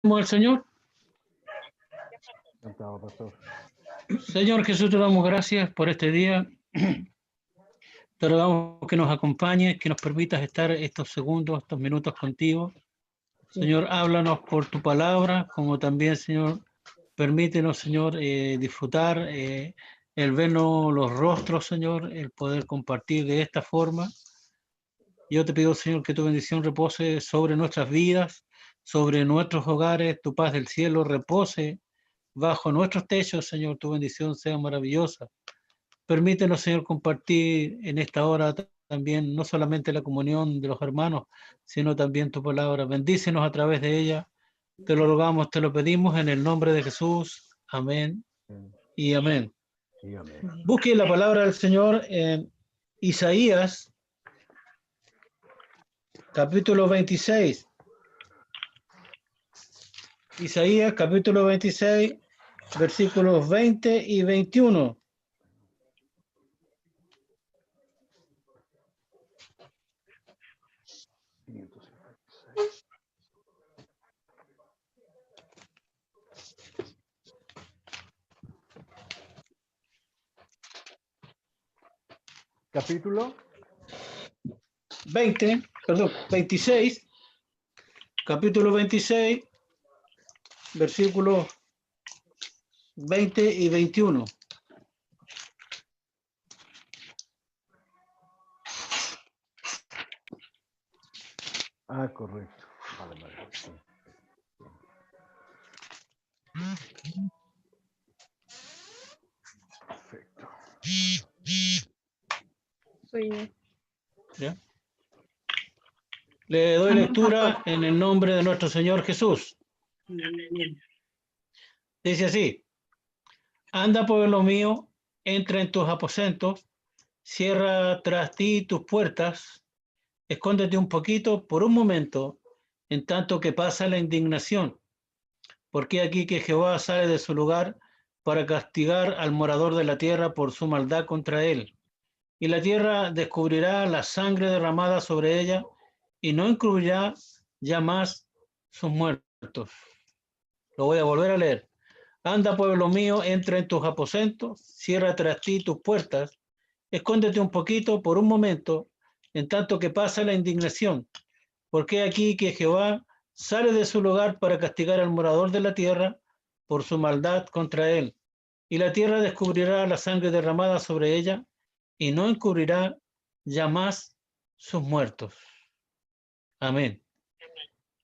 al Señor. Encantado, pastor. Señor Jesús, te damos gracias por este día. Te rogamos que nos acompañes, que nos permitas estar estos segundos, estos minutos contigo. Señor, háblanos por tu palabra, como también, Señor, permítenos, Señor, disfrutar, el vernos los rostros, Señor, el poder compartir de esta forma. Yo te pido, Señor, que tu bendición repose sobre nuestras vidas, sobre nuestros hogares, tu paz del cielo repose bajo nuestros techos, Señor, tu bendición sea maravillosa. Permítenos, Señor, compartir en esta hora también no solamente la comunión de los hermanos, sino también tu palabra. Bendícenos a través de ella. Te lo rogamos, te lo pedimos en el nombre de Jesús. Amén y amén. Y amén. Busque la palabra del Señor en Isaías, capítulo 26. Isaías, capítulo 26, versículos 20 y 21. Capítulo 26, capítulo 26, versículos 20 y 21. correcto. Vale. Sí. Perfecto. ¿Ya? Le doy lectura en el nombre de nuestro Señor Jesús. Dice así: anda, pueblo mío, entra en tus aposentos, cierra tras ti tus puertas, escóndete un poquito por un momento, en tanto que pasa la indignación. Porque aquí que Jehová sale de su lugar para castigar al morador de la tierra por su maldad contra él. Y la tierra descubrirá la sangre derramada sobre ella y no encubrirá ya más sus muertos. Lo voy a volver a leer. Anda, pueblo mío, entra en tus aposentos, cierra tras ti tus puertas, escóndete un poquito por un momento, en tanto que pasa la indignación. Porque aquí que Jehová sale de su lugar para castigar al morador de la tierra por su maldad contra él. Y la tierra descubrirá la sangre derramada sobre ella y no encubrirá ya más sus muertos. Amén.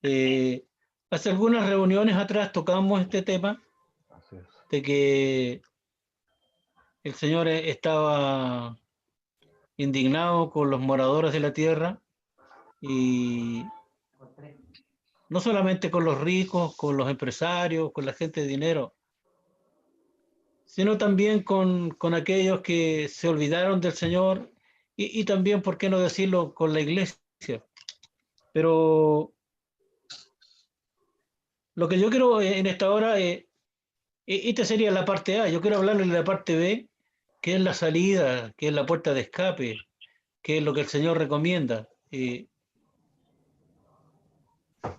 Hace algunas reuniones atrás tocamos este tema de que el Señor estaba indignado con los moradores de la tierra y no solamente con los ricos, con los empresarios, con la gente de dinero, sino también con aquellos que se olvidaron del Señor y también, ¿por qué no decirlo?, con la iglesia. Pero lo que yo quiero en esta hora, esta sería la parte A, yo quiero hablarles de la parte B, que es la salida, que es la puerta de escape, que es lo que el Señor recomienda,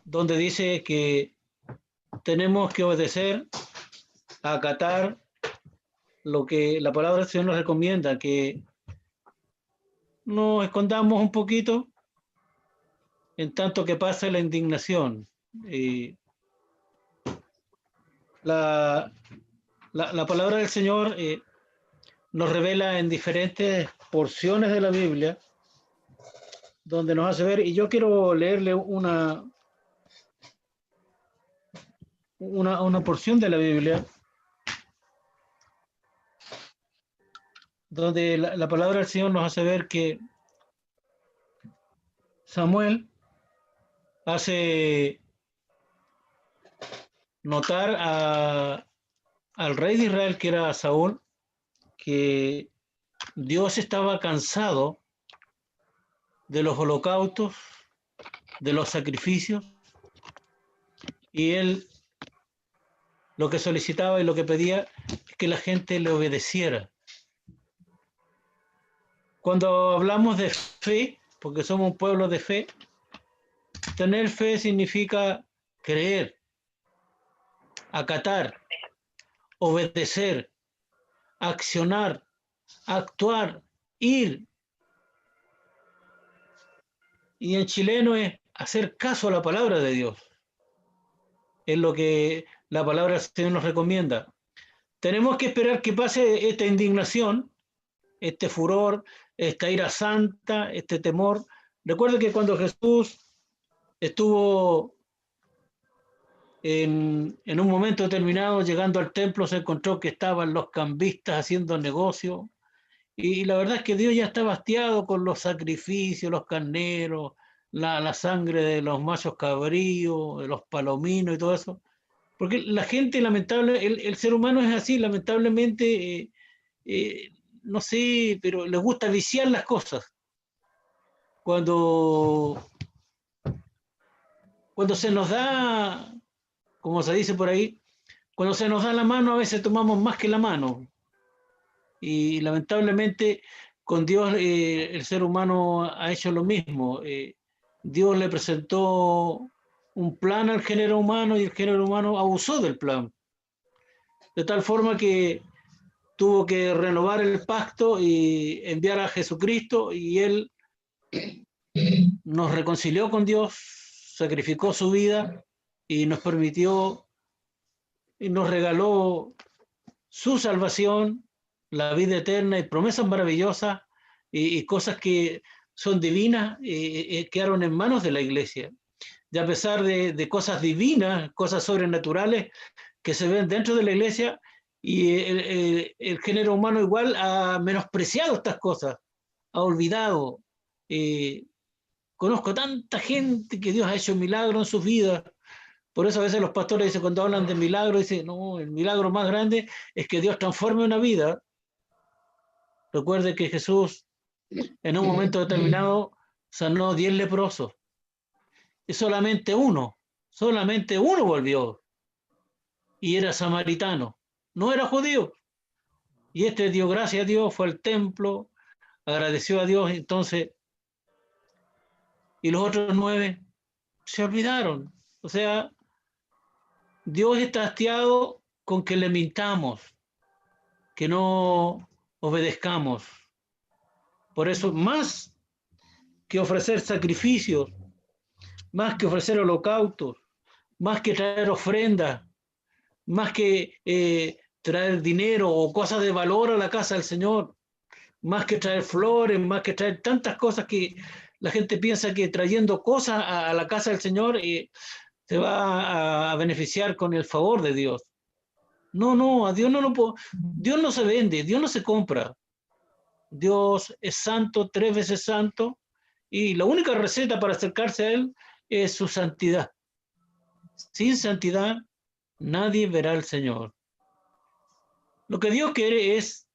donde dice que tenemos que obedecer, acatar lo que la palabra del Señor nos recomienda, que nos escondamos un poquito en tanto que pasa la indignación. La palabra del Señor nos revela en diferentes porciones de la Biblia, donde nos hace ver, y yo quiero leerle una porción de la Biblia, donde la palabra del Señor nos hace ver que Samuel hace notar al rey de Israel, que era Saúl, que Dios estaba cansado de los holocaustos, de los sacrificios, y él lo que solicitaba y lo que pedía es que la gente le obedeciera. Cuando hablamos de fe, porque somos un pueblo de fe, tener fe significa creer, acatar, obedecer, accionar, actuar, ir. Y en chileno es hacer caso a la palabra de Dios. Es lo que la palabra del Señor nos recomienda. Tenemos que esperar que pase esta indignación, este furor, esta ira santa, este temor. Recuerden que cuando Jesús estuvo en un momento determinado llegando al templo, se encontró que estaban los cambistas haciendo negocio. Y la verdad es que Dios ya está hastiado con los sacrificios, los carneros, la sangre de los machos cabríos, de los palominos y todo eso. Porque la gente, lamentable, el ser humano es así, lamentablemente, no sé, pero les gusta viciar las cosas. Cuando, cuando se nos da, como se dice por ahí, cuando se nos da la mano, a veces tomamos más que la mano. Y lamentablemente con Dios el ser humano ha hecho lo mismo. Dios le presentó un plan al género humano y el género humano abusó del plan. De tal forma que tuvo que renovar el pacto y enviar a Jesucristo y Él nos reconcilió con Dios, sacrificó su vida y nos permitió y nos regaló su salvación, la vida eterna y promesas maravillosas y cosas que son divinas quedaron en manos de la iglesia. Y a pesar de cosas divinas, cosas sobrenaturales que se ven dentro de la iglesia, y el género humano igual ha menospreciado estas cosas, ha olvidado. Conozco tanta gente que Dios ha hecho milagros en sus vidas. Por eso a veces los pastores dicen, cuando hablan de milagros, dicen, no, el milagro más grande es que Dios transforme una vida. Recuerde que Jesús en un momento determinado sanó 10 leprosos y solamente uno volvió y era samaritano, no era judío. Y este dio gracias a Dios, fue al templo, agradeció a Dios, entonces, y los otros 9 se olvidaron. O sea, Dios está hastiado con que le mintamos, que no obedezcamos. Por eso, más que ofrecer sacrificios, más que ofrecer holocaustos, más que traer ofrendas, más que traer dinero o cosas de valor a la casa del Señor, más que traer flores, más que traer tantas cosas que la gente piensa que trayendo cosas a la casa del Señor se va a beneficiar con el favor de Dios. No, no, a Dios no lo puedo. Dios no se vende, Dios no se compra. Dios es santo, 3 veces santo, y la única receta para acercarse a Él es su santidad. Sin santidad, nadie verá al Señor. Lo que Dios quiere es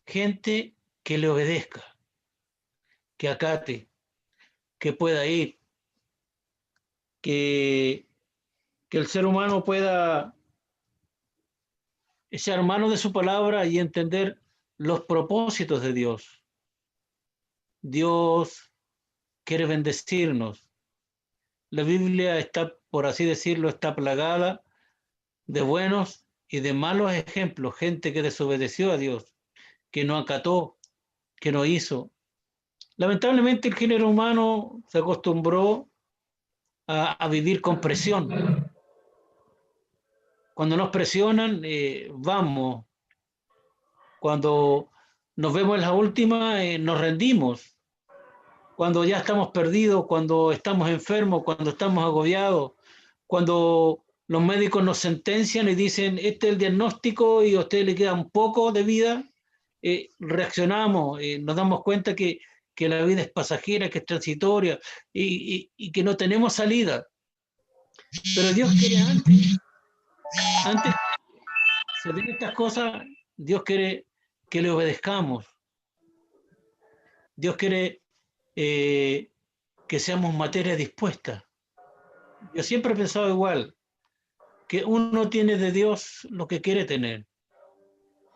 gente que le obedezca, que acate, que pueda ir, que el ser humano pueda echar mano de su palabra y entender los propósitos de Dios. Dios quiere bendecirnos. La Biblia está, por así decirlo, está plagada de buenos y de malos ejemplos, gente que desobedeció a Dios, que no acató, que no hizo. Lamentablemente el género humano se acostumbró a vivir con presión. Cuando nos presionan, vamos. Cuando nos vemos en la última, nos rendimos. Cuando ya estamos perdidos, cuando estamos enfermos, cuando estamos agobiados, cuando los médicos nos sentencian y dicen, este es el diagnóstico y a usted le queda un poco de vida, reaccionamos, nos damos cuenta que la vida es pasajera, que es transitoria y que no tenemos salida. Pero Dios quiere antes de ver estas cosas, Dios quiere que le obedezcamos. Dios quiere que seamos materia dispuesta. Yo siempre he pensado igual, que uno tiene de Dios lo que quiere tener,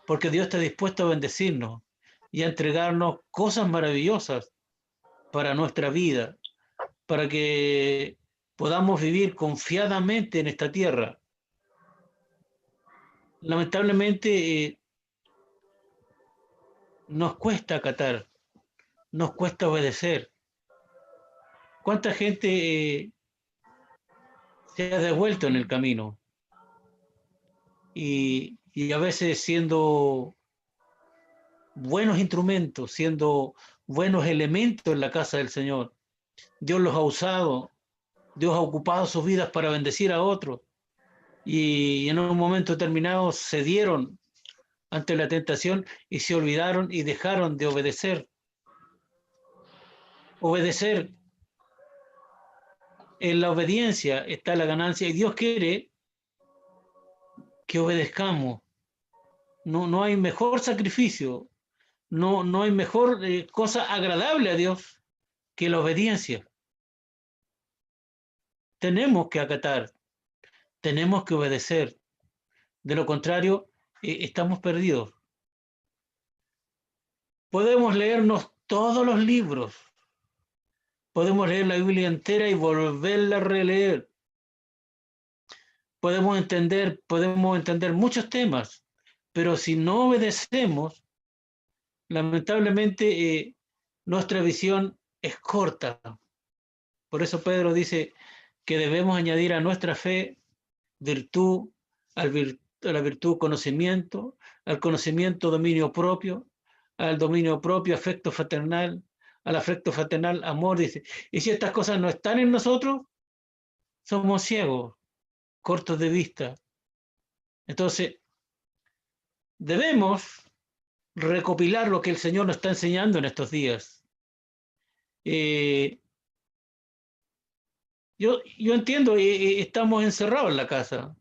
porque Dios está dispuesto a bendecirnos y a entregarnos cosas maravillosas para nuestra vida, para que podamos vivir confiadamente en esta tierra. Lamentablemente nos cuesta acatar, nos cuesta obedecer. ¿Cuánta gente se ha devuelto en el camino? Y a veces siendo buenos instrumentos, siendo buenos elementos en la casa del Señor. Dios los ha usado, Dios ha ocupado sus vidas para bendecir a otros. Y en un momento determinado cedieron ante la tentación y se olvidaron y dejaron de obedecer. Obedecer, en la obediencia está la ganancia y Dios quiere que obedezcamos. No hay mejor sacrificio, no hay mejor cosa agradable a Dios que la obediencia. Tenemos que acatar, tenemos que obedecer. De lo contrario, estamos perdidos. Podemos leernos todos los libros, podemos leer la Biblia entera y volverla a releer. Podemos entender muchos temas, pero si no obedecemos, lamentablemente nuestra visión es corta. Por eso Pedro dice que debemos añadir a nuestra fe virtud, a la virtud conocimiento, al conocimiento dominio propio, al dominio propio afecto fraternal, al afecto fraternal amor, dice. Y si estas cosas no están en nosotros, somos ciegos, cortos de vista. Entonces, debemos recopilar lo que el Señor nos está enseñando en estos días. Yo entiendo, estamos encerrados en la casa.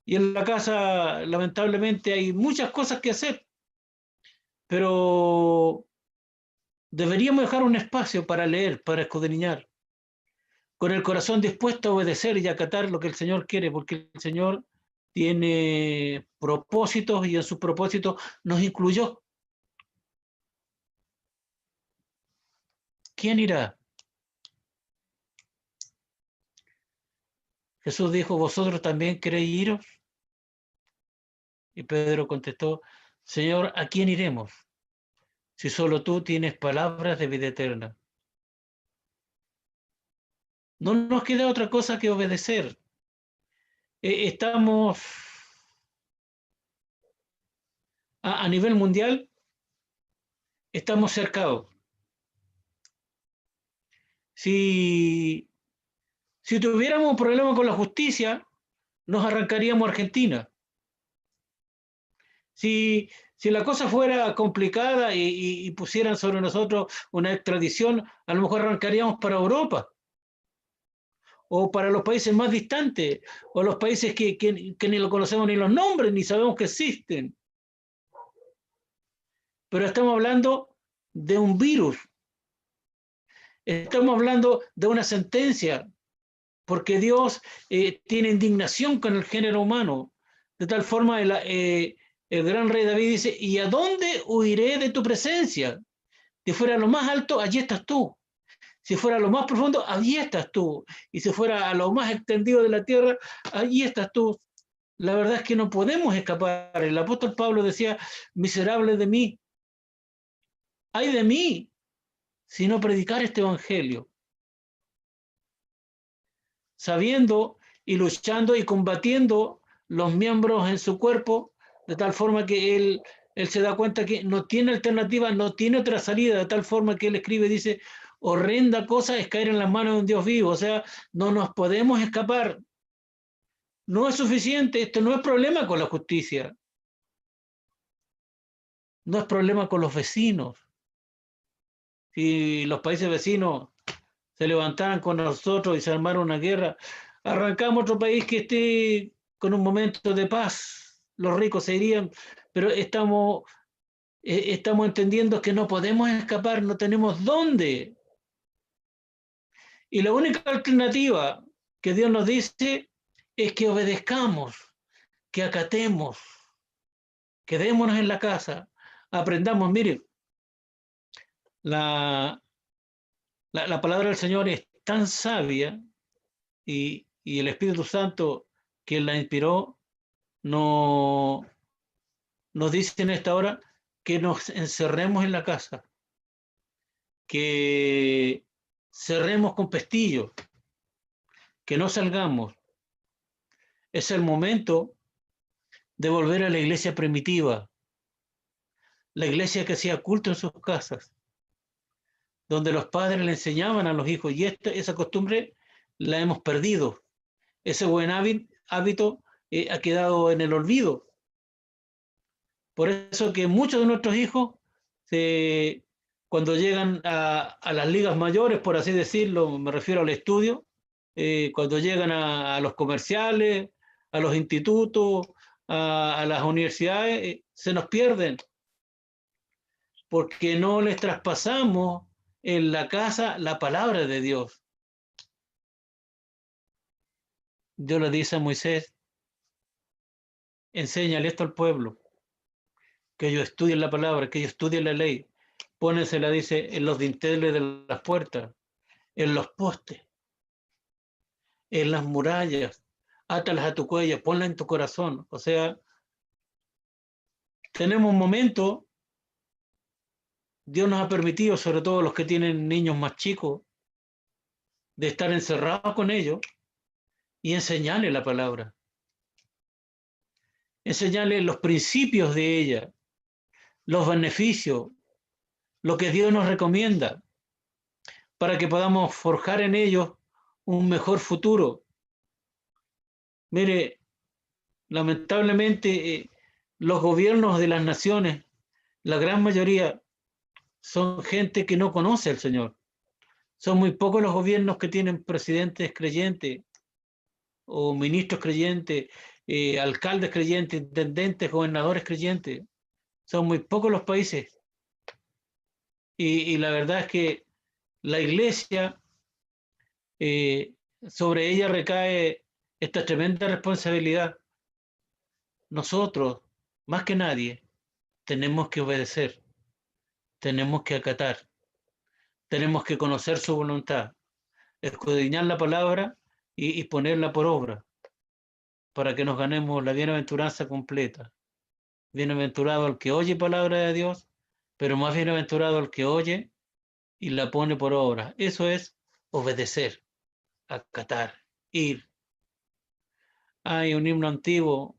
Y en la casa, lamentablemente, hay muchas cosas que hacer. Pero deberíamos dejar un espacio para leer, para escudriñar, con el corazón dispuesto a obedecer y acatar lo que el Señor quiere, porque el Señor tiene propósitos y en sus propósitos nos incluyó. ¿Quién irá? Jesús dijo, ¿vosotros también queréis iros? Y Pedro contestó, Señor, ¿a quién iremos? Si solo tú tienes palabras de vida eterna. No nos queda otra cosa que obedecer. Estamos a nivel mundial, estamos cercados. Si tuviéramos un problema con la justicia, nos arrancaríamos a Argentina. Si la cosa fuera complicada y pusieran sobre nosotros una extradición, a lo mejor arrancaríamos para Europa o para los países más distantes o los países que ni lo conocemos ni los nombres ni sabemos que existen. Pero estamos hablando de un virus, estamos hablando de una sentencia, porque Dios tiene indignación con el género humano, de tal forma el gran rey David dice, ¿y a dónde huiré de tu presencia? Si fuera lo más alto, allí estás tú. Si fuera lo más profundo, allí estás tú. Y si fuera a lo más extendido de la tierra, allí estás tú. La verdad es que no podemos escapar. El apóstol Pablo decía, miserable de mí, ay de mí, si no predicar este evangelio. Sabiendo y luchando y combatiendo los miembros en su cuerpo, de tal forma que él se da cuenta que no tiene alternativa, no tiene otra salida, de tal forma que él escribe, dice, horrenda cosa es caer en las manos de un Dios vivo, o sea, no nos podemos escapar. No es suficiente, esto no es problema con la justicia, no es problema con los vecinos. Si los países vecinos se levantaran con nosotros y se armaron una guerra, arrancamos otro país que esté con un momento de paz, los ricos se irían, pero estamos entendiendo que no podemos escapar, no tenemos dónde. Y la única alternativa que Dios nos dice es que obedezcamos, que acatemos, quedémonos en la casa, aprendamos. Mire, la palabra del Señor es tan sabia y el Espíritu Santo, quien la inspiró, no, nos dice en esta hora que nos encerremos en la casa, que cerremos con pestillo, que no salgamos. Es el momento de volver a la iglesia primitiva, la iglesia que hacía culto en sus casas, donde los padres le enseñaban a los hijos, y esa costumbre la hemos perdido. Ese buen hábito ha quedado en el olvido. Por eso que muchos de nuestros hijos, cuando llegan a las ligas mayores, por así decirlo, me refiero al estudio, cuando llegan a los comerciales, a los institutos, a las universidades, se nos pierden, porque no les traspasamos en la casa la palabra de Dios. Dios le dice a Moisés, enséñale esto al pueblo, que ellos estudien la palabra, que ellos estudien la ley. Pónesela, dice, en los dinteles de las puertas, en los postes, en las murallas, átalas a tu cuello, ponla en tu corazón. O sea, tenemos un momento, Dios nos ha permitido, sobre todo los que tienen niños más chicos, de estar encerrados con ellos y enseñarles la palabra. Enseñarles los principios de ella, los beneficios, lo que Dios nos recomienda, para que podamos forjar en ellos un mejor futuro. Mire, lamentablemente los gobiernos de las naciones, la gran mayoría, son gente que no conoce al Señor. Son muy pocos los gobiernos que tienen presidentes creyentes o ministros creyentes, alcaldes creyentes, intendentes, gobernadores creyentes. Son muy pocos los países. Y la verdad es que la iglesia, sobre ella recae esta tremenda responsabilidad. Nosotros, más que nadie, tenemos que obedecer, tenemos que acatar, tenemos que conocer su voluntad, escudriñar la palabra y ponerla por obra, para que nos ganemos la bienaventuranza completa. Bienaventurado el que oye palabra de Dios, pero más bienaventurado el que oye y la pone por obra. Eso es obedecer, acatar, ir. Hay un himno antiguo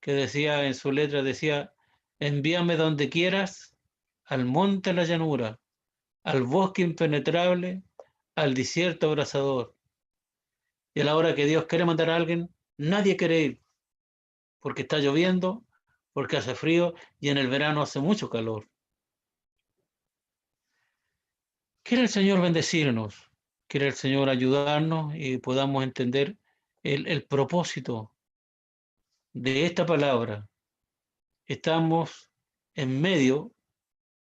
que decía en su letra, decía, envíame donde quieras, al monte, a la llanura, al bosque impenetrable, al desierto abrasador. Y a la hora que Dios quiere mandar a alguien, nadie quiere ir, porque está lloviendo, porque hace frío y en el verano hace mucho calor. Quiere el Señor bendecirnos, quiere el Señor ayudarnos y podamos entender el propósito de esta palabra. Estamos en medio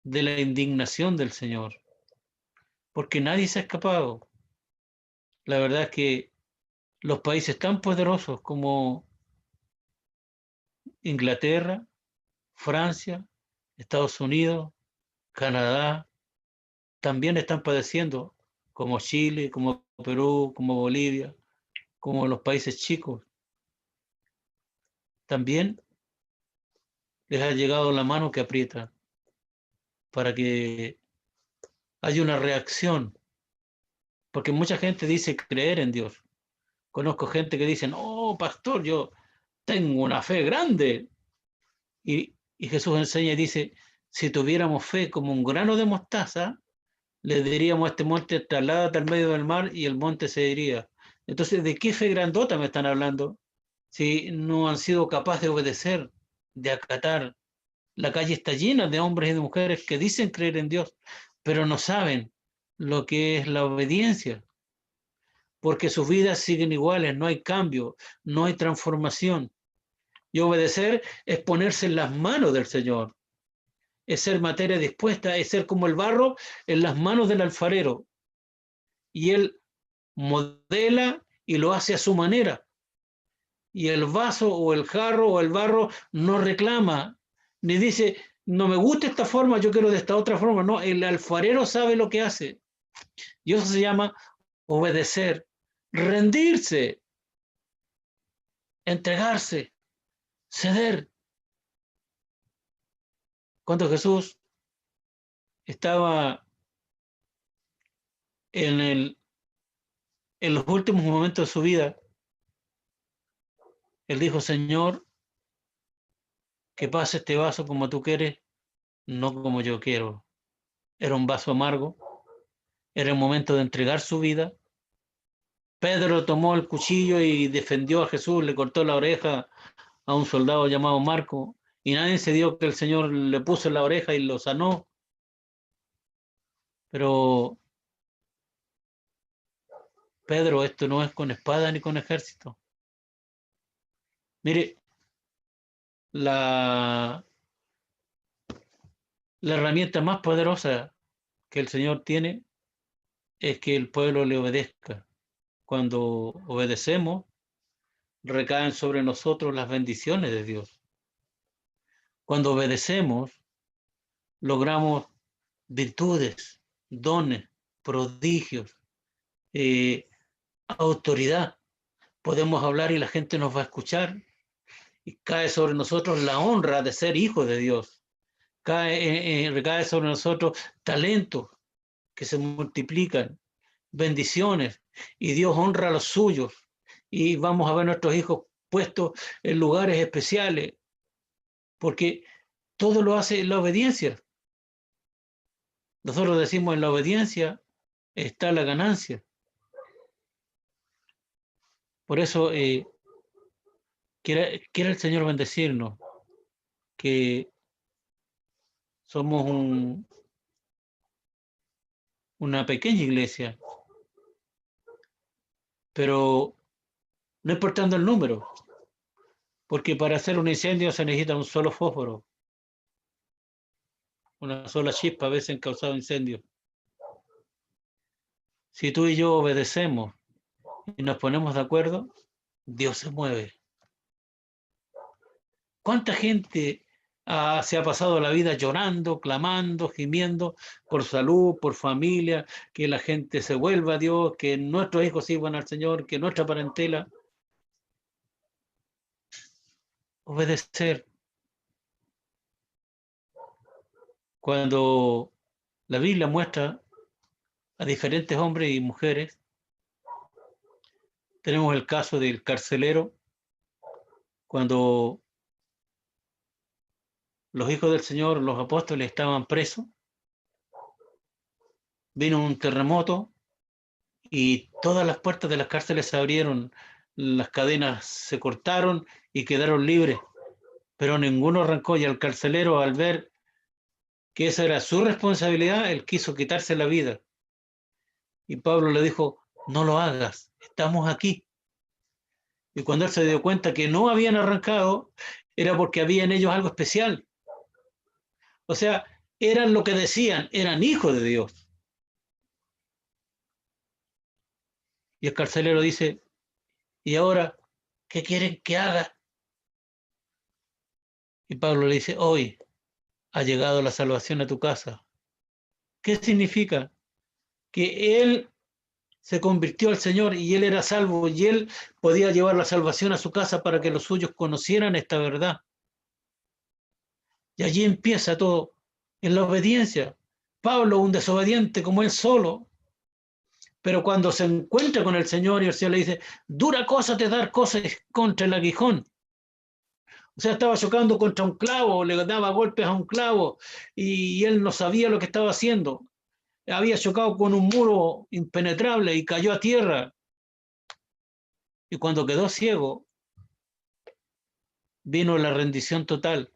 de la indignación del Señor, porque nadie se ha escapado. La verdad es que los países tan poderosos como Inglaterra, Francia, Estados Unidos, Canadá, también están padeciendo, como Chile, como Perú, como Bolivia, como los países chicos. También les ha llegado la mano que aprieta para que haya una reacción, porque mucha gente dice creer en Dios. Conozco gente que dice, oh, pastor, yo tengo una fe grande. Y Jesús enseña y dice, si tuviéramos fe como un grano de mostaza, le diríamos a este monte, trasládate al medio del mar y el monte se iría. Entonces, ¿de qué fe grandota me están hablando? Si no han sido capaces de obedecer, de acatar. La calle está llena de hombres y de mujeres que dicen creer en Dios, pero no saben lo que es la obediencia, porque sus vidas siguen iguales, no hay cambio, no hay transformación. Y obedecer es ponerse en las manos del Señor, es ser materia dispuesta, es ser como el barro en las manos del alfarero. Y Él modela y lo hace a su manera. Y el vaso o el jarro o el barro no reclama, ni dice, no me gusta esta forma, yo quiero de esta otra forma. No, el alfarero sabe lo que hace. Y eso se llama obedecer. rendirse, entregarse, ceder. Cuando Jesús estaba en los últimos momentos de su vida, él dijo: Señor, que pase este vaso como tú quieres, no como yo quiero. Era un vaso amargo, era el momento de entregar su vida. Pedro tomó el cuchillo y defendió a Jesús, le cortó la oreja a un soldado llamado Marco, y nadie se dio que el Señor le puso en la oreja y lo sanó. Pero Pedro, esto no es con espada ni con ejército. Mire, la herramienta más poderosa que el Señor tiene es que el pueblo le obedezca. Cuando obedecemos, recaen sobre nosotros las bendiciones de Dios. Cuando obedecemos, logramos virtudes, dones, prodigios, autoridad. Podemos hablar y la gente nos va a escuchar, y cae sobre nosotros la honra de ser hijos de Dios. Recae sobre nosotros talentos que se multiplican, bendiciones, y Dios honra a los suyos, y vamos a ver a nuestros hijos puestos en lugares especiales, porque todo lo hace en la obediencia. Nosotros decimos: en la obediencia está la ganancia. Por eso quiere el Señor bendecirnos, que somos una pequeña iglesia, pero no importando el número, porque para hacer un incendio se necesita un solo fósforo, una sola chispa a veces causado incendio. Si tú y yo obedecemos y nos ponemos de acuerdo, Dios se mueve. ¿Cuánta gente se ha pasado la vida llorando, clamando, gimiendo por salud, por familia, que la gente se vuelva a Dios, que nuestros hijos sirvan al Señor, que nuestra parentela? Obedecer. Cuando la Biblia muestra a diferentes hombres y mujeres, tenemos el caso del carcelero, cuando los hijos del Señor, los apóstoles, estaban presos, vino un terremoto y todas las puertas de las cárceles se abrieron, las cadenas se cortaron y quedaron libres, pero ninguno arrancó, y el carcelero, al ver que esa era su responsabilidad, él quiso quitarse la vida. Y Pablo le dijo: no lo hagas, estamos aquí. Y cuando él se dio cuenta que no habían arrancado, era porque había en ellos algo especial. O sea, eran lo que decían, eran hijos de Dios. Y el carcelero dice: ¿y ahora qué quieren que haga? Y Pablo le dice: hoy ha llegado la salvación a tu casa. ¿Qué significa? Que él se convirtió al Señor y él era salvo, y él podía llevar la salvación a su casa para que los suyos conocieran esta verdad. Y allí empieza todo, en la obediencia. Pablo, un desobediente como él solo, pero cuando se encuentra con el Señor y el Señor le dice: dura cosa te dar cosas contra el aguijón. O sea, estaba chocando contra un clavo, le daba golpes a un clavo, y él no sabía lo que estaba haciendo. Había chocado con un muro impenetrable y cayó a tierra. Y cuando quedó ciego, vino la rendición total.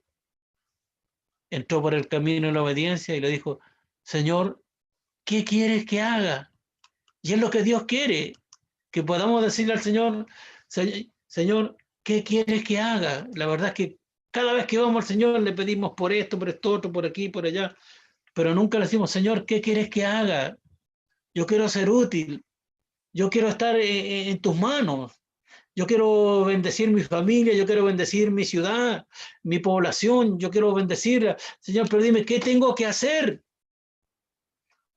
Entró por el camino de la obediencia y le dijo: Señor, ¿qué quieres que haga? Y es lo que Dios quiere, que podamos decirle al Señor: Señor, ¿qué quieres que haga? La verdad es que cada vez que vamos al Señor le pedimos por esto, otro, por aquí, por allá, pero nunca le decimos: Señor, ¿qué quieres que haga? Yo quiero ser útil, yo quiero estar en tus manos, yo quiero bendecir mi familia, yo quiero bendecir mi ciudad, mi población, yo quiero bendecir. Señor, pero dime, ¿qué tengo que hacer?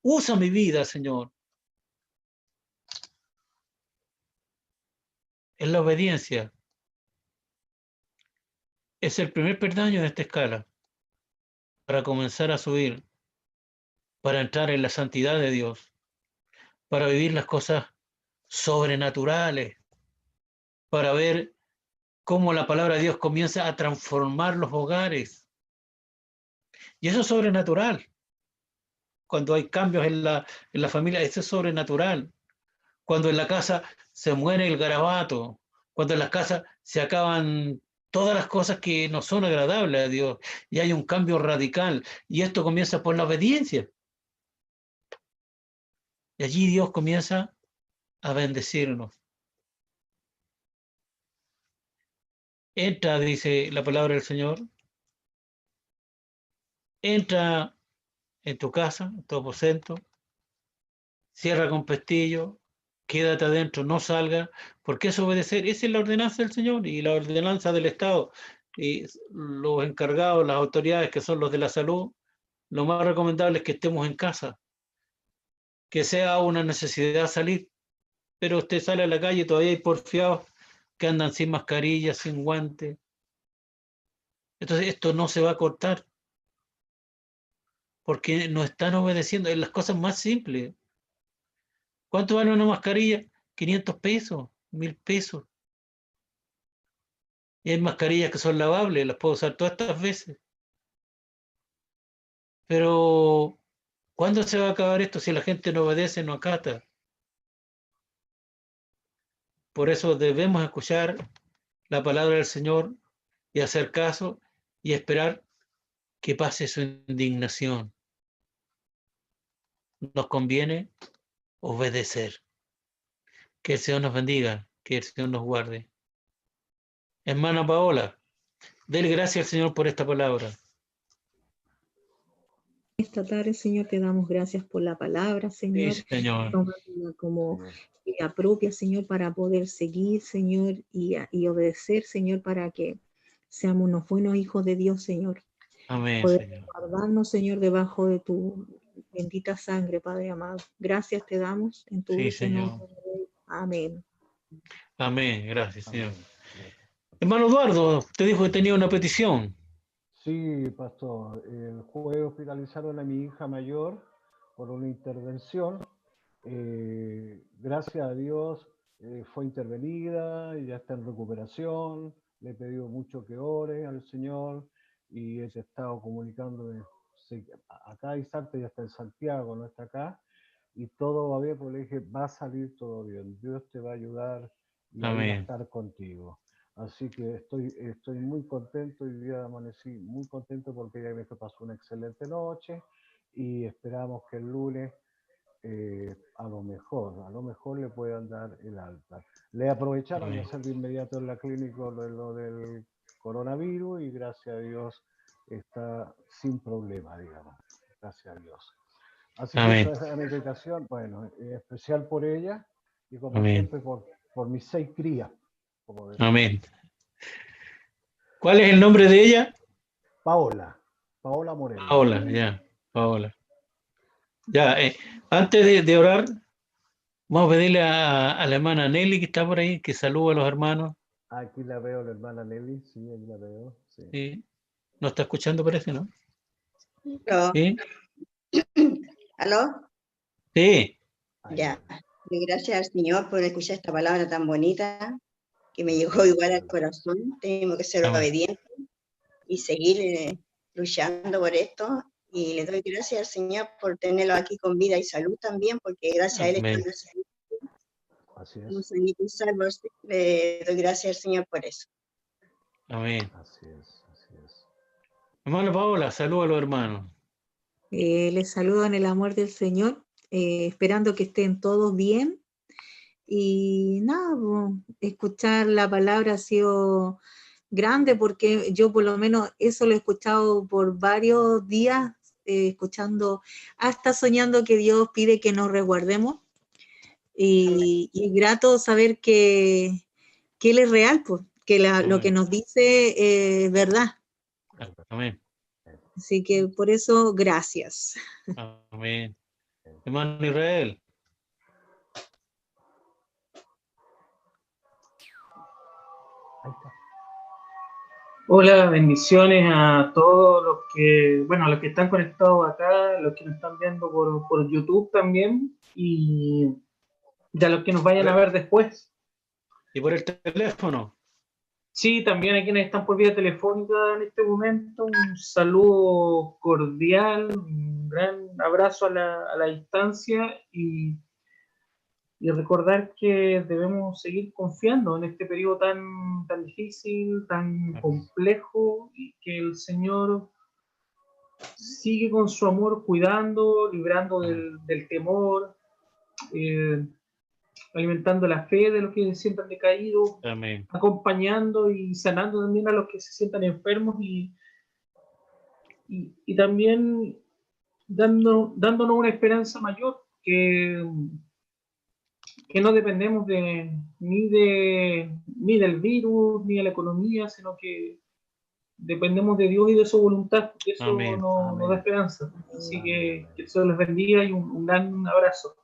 Usa mi vida, Señor. es la obediencia. Es el primer peldaño de esta escala para comenzar a subir, para entrar en la santidad de Dios, para vivir las cosas sobrenaturales, para ver cómo la palabra de Dios comienza a transformar los hogares. Y eso es sobrenatural. Cuando hay cambios en la familia, eso es sobrenatural. Cuando en la casa se muere el garabato, cuando en las casas se acaban todas las cosas que no son agradables a Dios y hay un cambio radical. Y esto comienza por la obediencia. Y allí Dios comienza a bendecirnos. Entra, dice la palabra del Señor, entra en tu casa, en tu aposento, cierra con pestillo, quédate adentro, no salga, porque es obedecer. Esa es la ordenanza del Señor y la ordenanza del Estado. Y los encargados, las autoridades que son los de la salud, lo más recomendable es que estemos en casa, que sea una necesidad salir, pero usted sale a la calle y todavía hay porfiados que andan sin mascarilla, sin guantes. Entonces esto no se va a cortar porque no están obedeciendo en las cosas más simples. ¿Cuánto vale una mascarilla? 500 pesos, 1000 pesos. Y hay mascarillas que son lavables, las puedo usar todas estas veces. Pero, ¿cuándo se va a acabar esto si la gente no obedece, no acata? Por eso debemos escuchar la palabra del Señor y hacer caso y esperar que pase su indignación. Nos conviene obedecer. Que el Señor nos bendiga, que el Señor nos guarde. Hermana Paola, dele gracias al Señor por esta palabra. Esta tarde, Señor, te damos gracias por la palabra, Señor. Sí, Señor. Tómala como propia, Señor, para poder seguir, Señor, y obedecer, Señor, para que seamos unos buenos hijos de Dios, Señor. Amén, Poder Señor. guardarnos, Señor, debajo de tu bendita sangre, Padre amado. Gracias te damos en tu Sí, dulce Señor. nombre. Amén. Amén, gracias, Señor. Amén. Hermano Eduardo, usted dijo que tenía una petición. Sí, pastor. El jueves hospitalizaron a mi hija mayor por una intervención. Gracias a Dios fue intervenida y ya está en recuperación. Le he pedido mucho que ore al Señor y he estado comunicándome. Acá Isarte ya está en Santiago, no está acá. Y todo va bien, porque le dije, va a salir todo bien. Dios te va a ayudar y ahí va a Amén. estar contigo. Así que estoy muy contento, y día amanecí muy contento porque ella me pasó una excelente noche y esperamos que el lunes a lo mejor le puedan dar el alta. Le aprovecharon Amén. de hacer de inmediato en la clínica lo del coronavirus y gracias a Dios está sin problema, digamos. Gracias a Dios. Así que Amén. esa es mi dedicación, bueno, especial por ella y como Amén. siempre por mis 6 crías. Como decía. Amén. ¿Cuál es el nombre de ella? Paola Moreno. Paola, ya, Paola. Ya, antes de orar, vamos a pedirle a la hermana Nelly que está por ahí, que salude a los hermanos. Aquí la veo, la hermana Nelly, sí, aquí la veo. Sí. ¿Sí? ¿No está escuchando, parece, no? ¿Aló? ¿Sí? ¿Aló? Sí. Ya. Y gracias al Señor por escuchar esta palabra tan bonita que me llegó igual al corazón. Tenemos que ser Amén. obedientes y seguir luchando por esto. Y le doy gracias al Señor por tenerlo aquí con vida y salud también, porque gracias a Él Amén. estoy salud. Así Como es. sanito y salvo, le doy gracias al Señor por eso. Amén. Así es, así es. Hermana Paola, saluda a los hermanos. Les saludo en el amor del Señor, esperando que estén todos bien. Y nada, escuchar la palabra ha sido grande porque yo por lo menos eso lo he escuchado por varios días, escuchando, hasta soñando que Dios pide que nos resguardemos. Y grato saber que Él es real, pues, que lo que nos dice es verdad. Amén. Así que por eso, gracias. Amén. Hermano Israel. Ahí está. Hola, bendiciones a todos los que, bueno, los que están conectados acá, los que nos están viendo por YouTube también, y a los que nos vayan a ver después. ¿Y por el teléfono? Sí, también a quienes están por vía telefónica en este momento, un saludo cordial, un gran abrazo a la distancia y recordar que debemos seguir confiando en este periodo tan difícil, tan complejo, y que el Señor sigue con su amor cuidando, librando del temor, alimentando la fe de los que se sientan decaídos, Amén. acompañando y sanando también a los que se sientan enfermos y también dándonos una esperanza mayor, que no dependemos ni del virus, ni de la economía, sino que dependemos de Dios y de su voluntad, y eso Amén. nos da esperanza. Así Amén, que amén. el Señor les bendiga y un gran abrazo.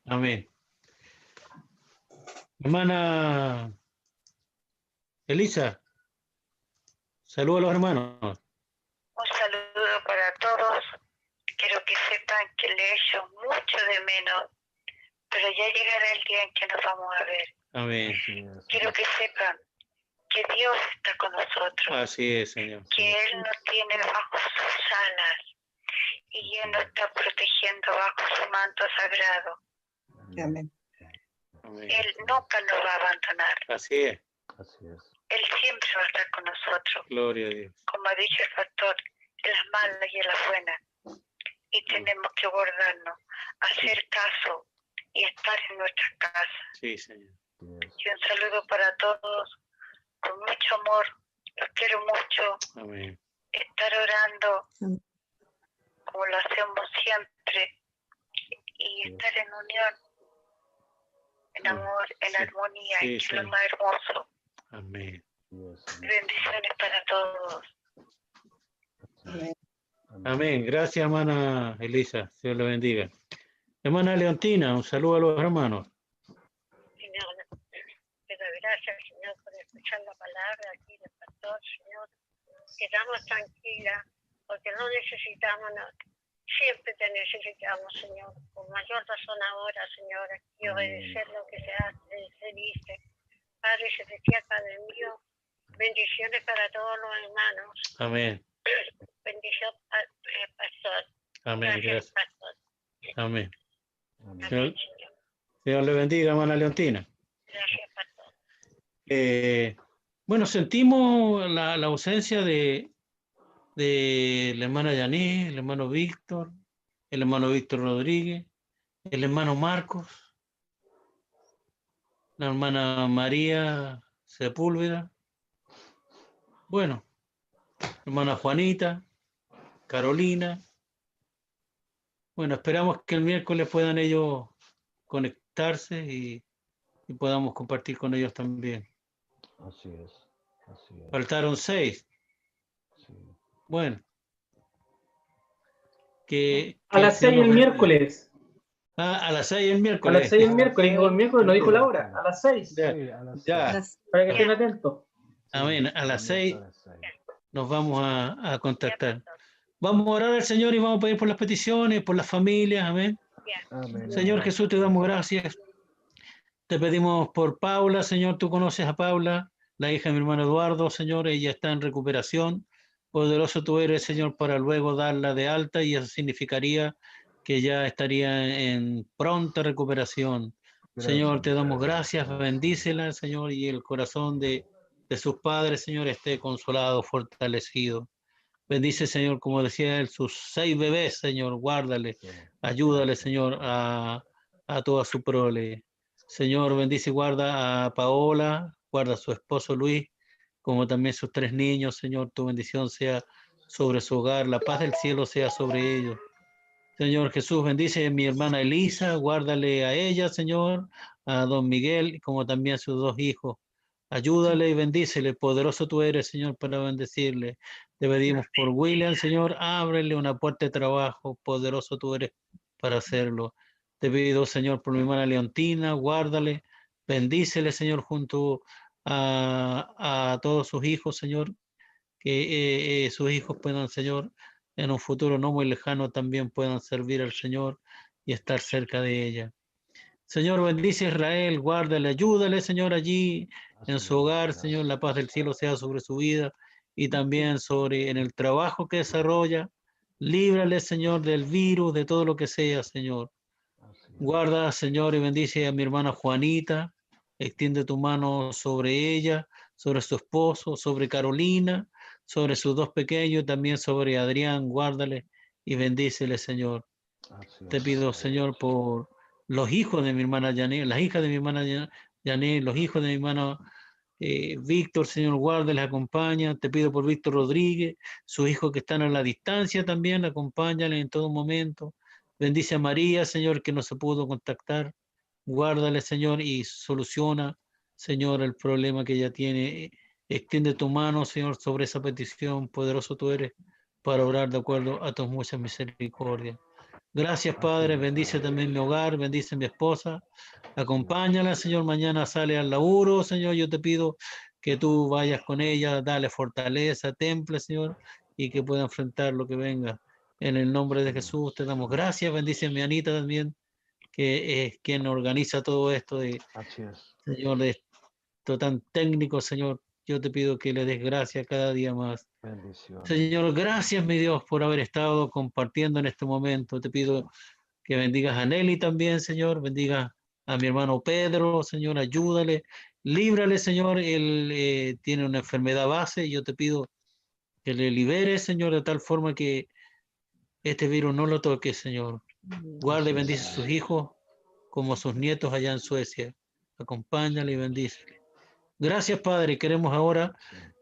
Amén. Hermana Elisa, saludos a los hermanos. Un saludo para todos. Quiero que sepan que le echo mucho de menos, pero ya llegará el día en que nos vamos a ver. Amén. Así es. Quiero que sepan que Dios está con nosotros, Así es, Señor. que Él nos tiene bajo sus alas y Él nos está protegiendo bajo su manto sagrado. Amén. Amén. Él nunca nos va a abandonar. Así es. Así es. Él siempre va a estar con nosotros, Gloria a Dios. como ha dicho el pastor, en las malas y en las buenas. Y tenemos que guardarnos, hacer caso y estar en nuestras casas. Sí, Señor. Así es. Y un saludo para todos, con mucho amor, los quiero mucho, Amén. estar orando como lo hacemos siempre y estar en unión, en amor, en armonía, Sí, que es lo sí. más hermoso. Amén. Así es. Bendiciones para todos. Amén. Amén. Gracias, hermana Elisa. Dios le bendiga. Hermana Leontina, un saludo a los hermanos. Señor, te doy gracias, Señor, por escuchar la palabra aquí del pastor, Señor. Quedamos tranquilas, porque no necesitamos nada. Siempre te necesitamos, Señor. Con mayor razón ahora, Señor, y obedecer lo que se dice. Padre Celestial, Padre mío, bendiciones para todos los hermanos. Amén. Bendición, pastor. Amén. Gracias, Gracias. pastor. Amén. Amén. Amén, Señor. Dios le bendiga, hermana Leontina. Gracias, pastor. Bueno, sentimos la ausencia de la hermana Yaní, el hermano Víctor Rodríguez, el hermano Marcos, la hermana María Sepúlveda, bueno, hermana Juanita, Carolina. Bueno, esperamos que el miércoles puedan ellos conectarse y podamos compartir con ellos también. Así es. Así es. Faltaron 6. Sí. Bueno. A las 6 el miércoles. A las 6 el A miércoles. las 6 el miércoles, dijo el miércoles, no dijo la hora. A las 6. Ya. Sí, a las Ya. 6. Para que estén atentos. Amén. A las 6 A las 6. nos vamos a contactar. Vamos a orar al Señor y vamos a pedir por las peticiones, por las familias. Amén. Amén. Señor Jesús, te damos gracias. Te pedimos por Paula, Señor, tú conoces a Paula, la hija de mi hermano Eduardo, Señor, ella está en recuperación. Poderoso tú eres, Señor, para luego darla de alta, y eso significaría que ya estaría en pronta recuperación. Gracias. Señor, te damos gracias, bendícela, Señor, y el corazón de sus padres, Señor, esté consolado, fortalecido. Bendice, Señor, como decía él, sus 6 bebés, Señor, guárdale, ayúdale, Señor, a toda su prole. Señor, bendice y guarda a Paola, guarda a su esposo Luis, como también sus 3 niños, Señor, tu bendición sea sobre su hogar, la paz del cielo sea sobre ellos. Señor Jesús, bendice a mi hermana Elisa, guárdale a ella, Señor, a don Miguel, como también a sus 2 hijos. Ayúdale y bendícele, poderoso tú eres, Señor, para bendecirle. Te pedimos por William, Señor, ábrele una puerta de trabajo, poderoso tú eres para hacerlo. Te pido, Señor, por mi hermana Leontina, guárdale, bendícele, Señor, junto a todos sus hijos, Señor, que sus hijos puedan, Señor, en un futuro no muy lejano también puedan servir al Señor y estar cerca de ella. Señor, bendice a Israel, guárdale, ayúdale, Señor, allí en su hogar, Señor, la paz del cielo sea sobre su vida y también sobre en el trabajo que desarrolla. Líbrale, Señor, del virus, de todo lo que sea, Señor. Guarda, Señor, y bendice a mi hermana Juanita. Extiende tu mano sobre ella, sobre su esposo, sobre Carolina, sobre sus dos pequeños, también sobre Adrián. Guárdale y bendícele, Señor. Te pido, Señor, por los hijos de mi hermana Janet, las hijas de mi hermana Janet, los hijos de mi hermano Víctor, Señor, guarda, les acompaña. Te pido por Víctor Rodríguez, sus hijos que están a la distancia también, acompáñale en todo momento. Bendice a María, Señor, que no se pudo contactar. Guárdale, Señor, y soluciona, Señor, el problema que ella tiene. Extiende tu mano, Señor, sobre esa petición. Poderoso tú eres para orar de acuerdo a tus muchas misericordias. Gracias, Padre. Bendice también mi hogar, bendice mi esposa. Acompáñala, Señor. Mañana sale al laburo, Señor. Yo te pido que tú vayas con ella, dale fortaleza, temple, Señor, y que pueda enfrentar lo que venga. En el nombre de Jesús te damos gracias. Bendice a mi Anita también, que es quien organiza todo esto de, Señor, de esto tan técnico, Señor. Yo te pido que le des gracias cada día más. Señor, gracias, mi Dios, por haber estado compartiendo en este momento. Te pido que bendigas a Nelly también, Señor. Bendiga a mi hermano Pedro, Señor, ayúdale. Líbrale, Señor. Él tiene una enfermedad base y yo te pido que le libere, Señor, de tal forma que este virus no lo toque, Señor. Guarda y bendice a sus hijos como a sus nietos allá en Suecia. Acompáñale y bendícele. Gracias, Padre. Queremos ahora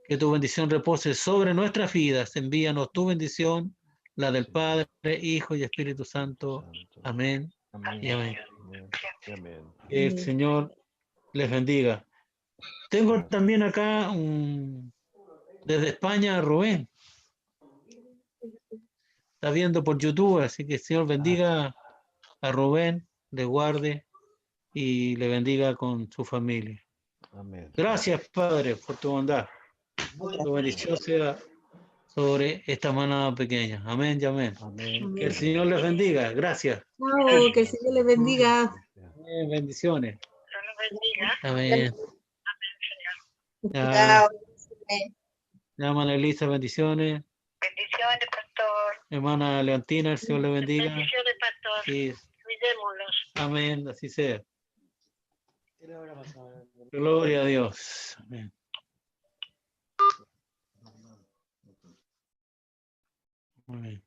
que tu bendición repose sobre nuestras vidas. Envíanos tu bendición, la del Padre, Hijo y Espíritu Santo. Amén y amén. Que el Señor les bendiga. Tengo también acá desde España a Rubén. Está viendo por YouTube, así que el Señor bendiga a Rubén, le guarde y le bendiga con su familia. Gracias, Padre, por tu bondad. Tu bendición sea sobre esta manada pequeña. Amén y amén. Que el Señor les bendiga. Gracias. Chao, que el Señor les bendiga. Bendiciones. Dios los bendiga. Amén. Amén, Señor. Ya, Chao. llama Elisa, bendiciones. Bendiciones, pastor. Hermana Leontina, el Señor le bendiga. Bendiciones, pastor. Y, Cuidémoslos. amén, así sea. Gloria a Dios. Amén. Amén.